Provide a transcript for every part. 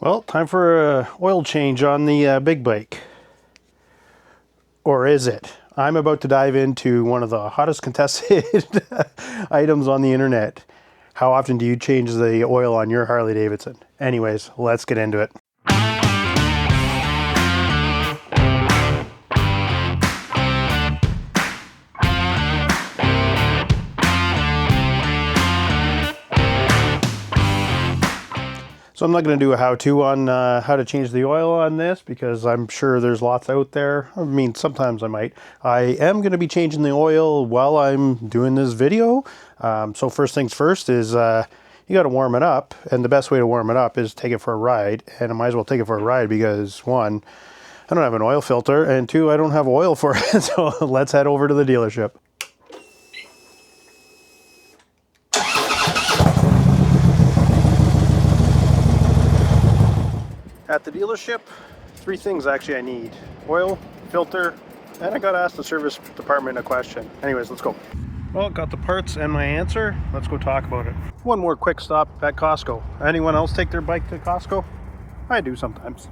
Well, time for a oil change on the big bike. Or is it? I'm about to dive into one of the hottest contested items on the internet. How often do you change the oil on your Harley Davidson? Anyways, let's get into it. So I'm not going to do a how-to on how to change the oil on this because I'm sure there's lots out there. I mean, sometimes I might. I am going to be changing the oil while I'm doing this video. So first things first is you got to warm it up, and the best way to warm it up is take it for a ride. And I might as well take it for a ride because one, I don't have an oil filter, and two, I don't have oil for it. So let's head over to the dealership. At the dealership, three things actually I need: oil, filter, and I got to ask the service department a question. Anyways, let's go. Well, got the parts and my answer. Let's go talk about it. One more quick stop at Costco. Anyone else take their bike to Costco? I do sometimes.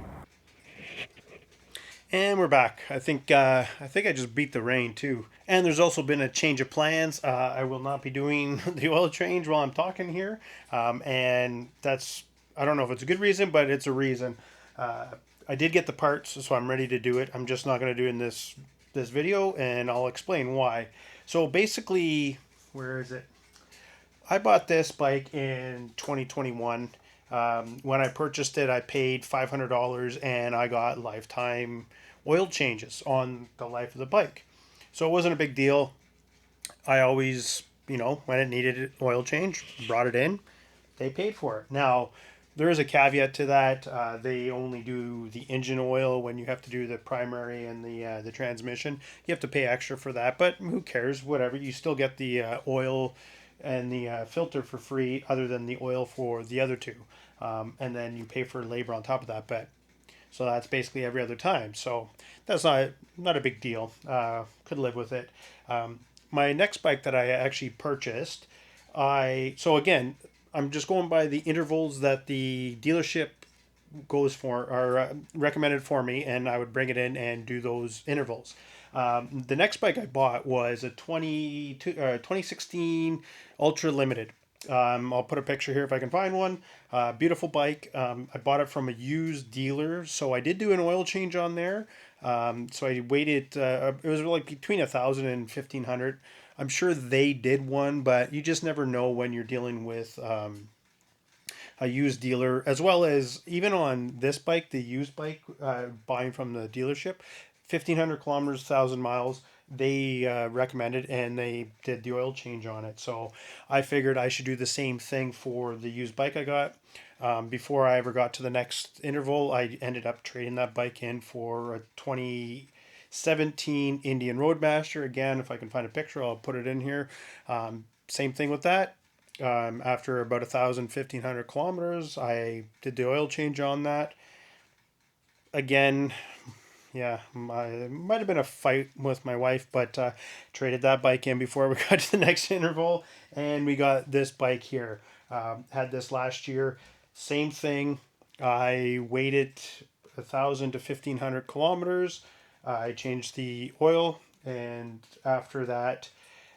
And we're back. I think I just beat the rain too. And there's also been a change of plans. I will not be doing the oil change while I'm talking here, and that's, I don't know if it's a good reason, but it's a reason. Uh, I did get the parts, so I'm ready to do it. I'm just not going to do it in this video, and I'll explain why. So basically, where is it? I bought this bike in 2021. When I purchased it, I paid $500 and I got lifetime oil changes on the life of the bike. So it wasn't a big deal. I always, when it needed an oil change, brought it in. They paid for it. Now, there is a caveat to that. They only do the engine oil when you have to do the primary and the transmission. You have to pay extra for that, but who cares? Whatever. You still get the oil and the filter for free, other than the oil for the other two, and then you pay for labor on top of that. But so that's basically every other time. So that's not a big deal. Could live with it. My next bike that I actually purchased, so again, I'm just going by the intervals that the dealership goes for, or recommended for me, and I would bring it in and do those intervals. The next bike I bought was a 2016 Ultra Limited. I'll put a picture here if I can find one. Beautiful bike. I bought it from a used dealer, so I did do an oil change on there. So I waited. It was like between 1,000 and 1,500. I'm sure they did one, but you just never know when you're dealing with a used dealer, as well as even on this bike, the used bike, buying from the dealership, 1,500 kilometers, 1,000 miles. They recommended, and they did the oil change on it. So I figured I should do the same thing for the used bike I got. Before I ever got to the next interval, I ended up trading that bike in for a 2017 Indian Roadmaster. Again, if I can find a picture, I'll put it in here. Same thing with that. After about 1,500 kilometers, I did the oil change on that. Again, yeah, might have been a fight with my wife, but traded that bike in before we got to the next interval, and we got this bike here. Had this last year. Same thing. I waited 1,000 to 1,500 kilometers. I changed the oil, and after that,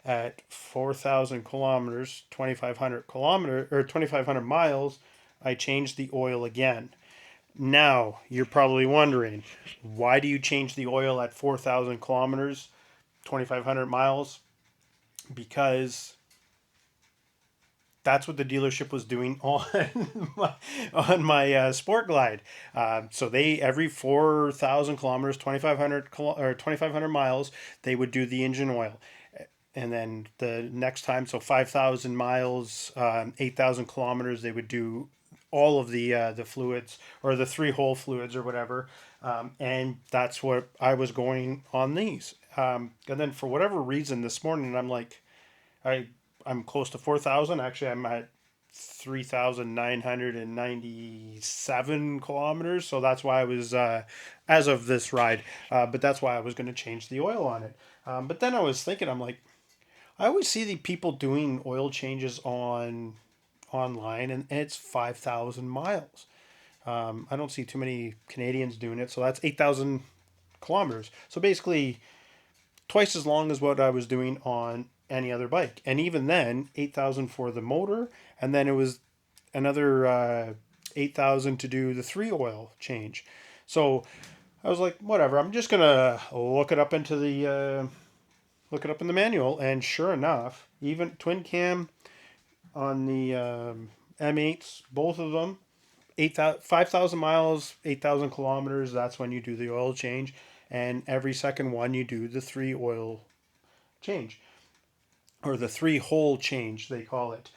at 4,000 kilometers, 2,500 kilometers or 2,500 miles, I changed the oil again. Now, you're probably wondering, why do you change the oil at 4,000 kilometers, 2,500 miles? Because that's what the dealership was doing on my Sport Glide. So they, every 4,000 kilometers, 2,500 miles, they would do the engine oil. And then the next time, so 5,000 miles, 8,000 kilometers, they would do all of the fluids, or the three hole fluids or whatever. And that's what I was going on these. And then for whatever reason this morning, I'm like, I I'm close to 4,000. Actually, I'm at 3,997 kilometers. So that's why I was, as of this ride, but that's why I was going to change the oil on it. But then I was thinking, I'm like, I always see the people doing oil changes online, and it's 5,000 miles. I don't see too many Canadians doing it. So that's 8,000 kilometers. So basically, twice as long as what I was doing on any other bike. And even then, 8,000 for the motor, and then it was another 8,000 to do the three oil change. So I was like, whatever. I'm just gonna look it up in the manual, and sure enough, even twin cam on the M8s, both of them, 5,000 miles, 8,000 kilometers. That's when you do the oil change, and every second one you do the three oil change, or the three hole change they call it.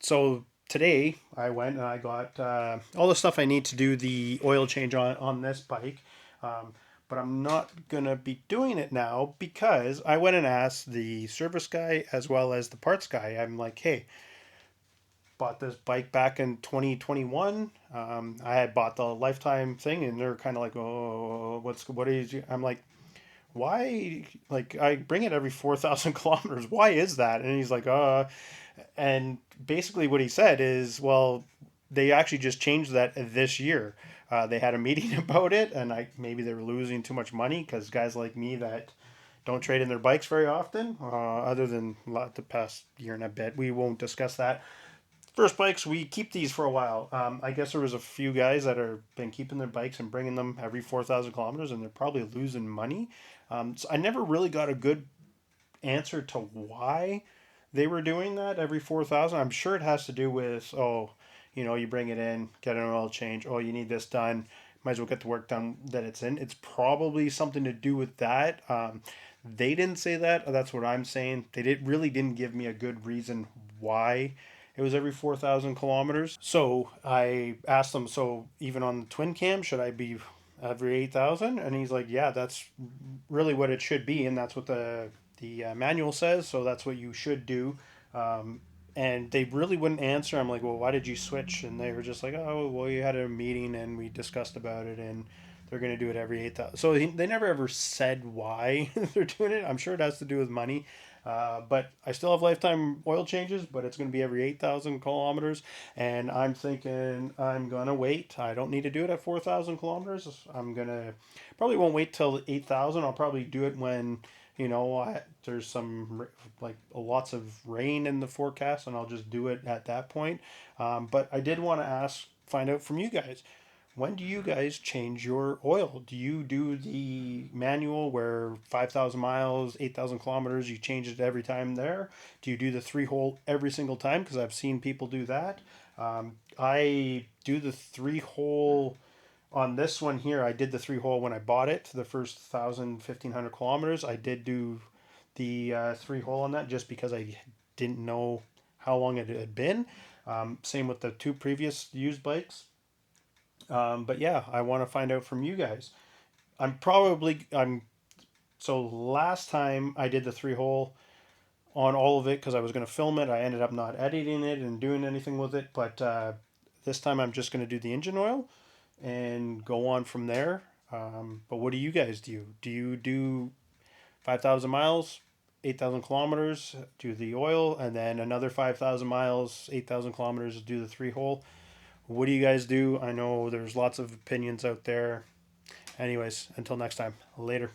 So today I went and I got all the stuff I need to do the oil change on this bike. Um, but I'm not going to be doing it now because I went and asked the service guy as well as the parts guy. I'm like, hey, bought this bike back in 2021. I had bought the lifetime thing and they're kind of like, oh, what is you? I'm like, why? Like, I bring it every 4,000 kilometers. Why is that? And he's like, and basically what he said is, well, they actually just changed that this year. They had a meeting about it, and maybe they were losing too much money because guys like me that don't trade in their bikes very often, other than the past year and a bit. We won't discuss that. First bikes, we keep these for a while. I guess there was a few guys that have been keeping their bikes and bringing them every 4,000 kilometers, and they're probably losing money. So I never really got a good answer to why they were doing that every 4,000. I'm sure it has to do with, you bring it in, get an oil change. Oh, you need this done. Might as well get the work done that it's in. It's probably something to do with that. They didn't say that. That's what I'm saying. Really didn't give me a good reason why it was every 4,000 kilometers. So I asked them, so even on the twin cam, should I be every 8,000? And he's like, yeah, that's really what it should be. And that's what the manual says. So that's what you should do. And they really wouldn't answer. I'm like, well, why did you switch? And they were just like, oh, well, you had a meeting and we discussed about it and they're going to do it every 8,000. So they never ever said why they're doing it. I'm sure it has to do with money. But I still have lifetime oil changes, but it's going to be every 8,000 kilometers. And I'm thinking I'm going to wait. I don't need to do it at 4,000 kilometers. Probably won't wait till 8,000. I'll probably do it when, there's some like lots of rain in the forecast, and I'll just do it at that point. But I did want to find out from you guys. When do you guys change your oil? Do you do the manual where 5,000 miles, 8,000 kilometers, you change it every time there? Do you do the three hole every single time? Because I've seen people do that. I do the three hole on this one here. I did the three hole when I bought it, the first 1,500 kilometers. I did do the three hole on that just because I didn't know how long it had been. Same with the two previous used bikes. But yeah, I want to find out from you guys. I'm so last time I did the three hole on all of it because I was going to film it. I ended up not editing it and doing anything with it. But this time I'm just going to do the engine oil and go on from there. But what do you guys do? Do you do 5,000 miles, 8,000 kilometers, do the oil, and then another 5,000 miles, 8,000 kilometers, do the three hole? What do you guys do? I know there's lots of opinions out there. Anyways, until next time, later.